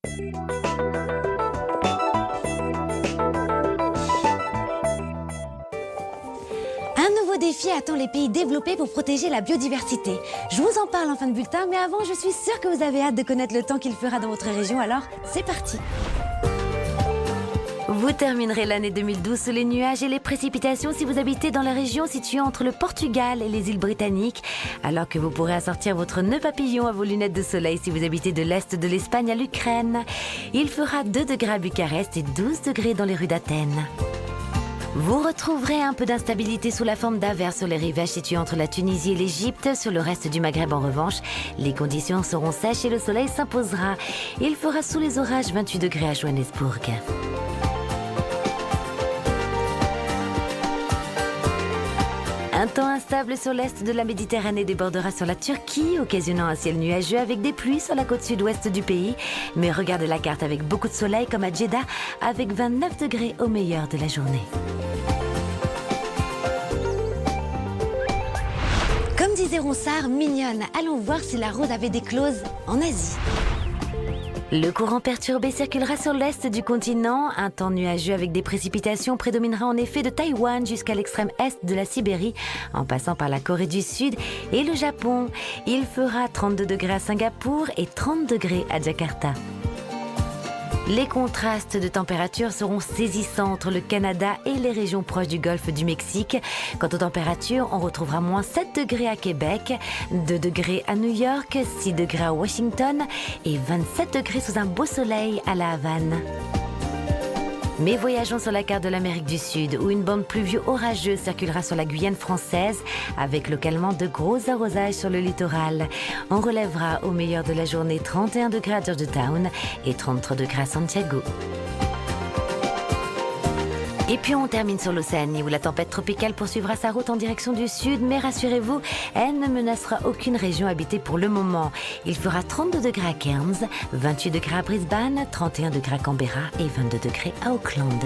Un nouveau défi attend les pays développés pour protéger la biodiversité. Je vous en parle en fin de bulletin, mais avant, je suis sûre que vous avez hâte de connaître le temps qu'il fera dans votre région, alors c'est parti! Vous terminerez l'année 2012 sous les nuages et les précipitations si vous habitez dans la région située entre le Portugal et les îles britanniques, alors que vous pourrez assortir votre nœud papillon à vos lunettes de soleil si vous habitez de l'Est de l'Espagne à l'Ukraine. Il fera 2 degrés à Bucarest et 12 degrés dans les rues d'Athènes. Vous retrouverez un peu d'instabilité sous la forme d'averses sur les rivages situés entre la Tunisie et l'Égypte. Sur le reste du Maghreb, en revanche, les conditions seront sèches et le soleil s'imposera. Il fera sous les orages 28 degrés à Johannesburg. Un temps instable sur l'est de la Méditerranée débordera sur la Turquie, occasionnant un ciel nuageux avec des pluies sur la côte sud-ouest du pays. Mais regardez la carte avec beaucoup de soleil comme à Jeddah, avec 29 degrés au meilleur de la journée. Comme disait Ronsard, mignonne, allons voir si la rose avait déclose en Asie. Le courant perturbé circulera sur l'est du continent. Un temps nuageux avec des précipitations prédominera en effet de Taïwan jusqu'à l'extrême est de la Sibérie, en passant par la Corée du Sud et le Japon. Il fera 32 degrés à Singapour et 30 degrés à Jakarta. Les contrastes de température seront saisissants entre le Canada et les régions proches du golfe du Mexique. Quant aux températures, on retrouvera moins 7 degrés à Québec, 2 degrés à New York, 6 degrés à Washington et 27 degrés sous un beau soleil à la Havane. Mais voyageons sur la carte de l'Amérique du Sud, où une bande pluvio-orageuse circulera sur la Guyane française, avec localement de gros arrosages sur le littoral. On relèvera au meilleur de la journée 31 degrés à Georgetown et 33 degrés à Santiago. Et puis on termine sur l'Océanie, où la tempête tropicale poursuivra sa route en direction du sud, mais rassurez-vous, elle ne menacera aucune région habitée pour le moment. Il fera 32 degrés à Cairns, 28 degrés à Brisbane, 31 degrés à Canberra et 22 degrés à Auckland.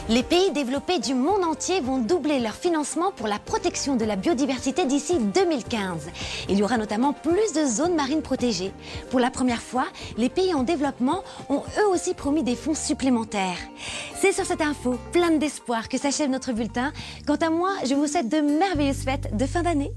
Les pays développés du monde entier vont doubler leur financement pour la protection de la biodiversité d'ici 2015. Il y aura notamment plus de zones marines protégées. Pour la première fois, les pays en développement ont eux aussi promis des fonds supplémentaires. C'est sur cette info pleine d'espoir que s'achève notre bulletin. Quant à moi, je vous souhaite de merveilleuses fêtes de fin d'année.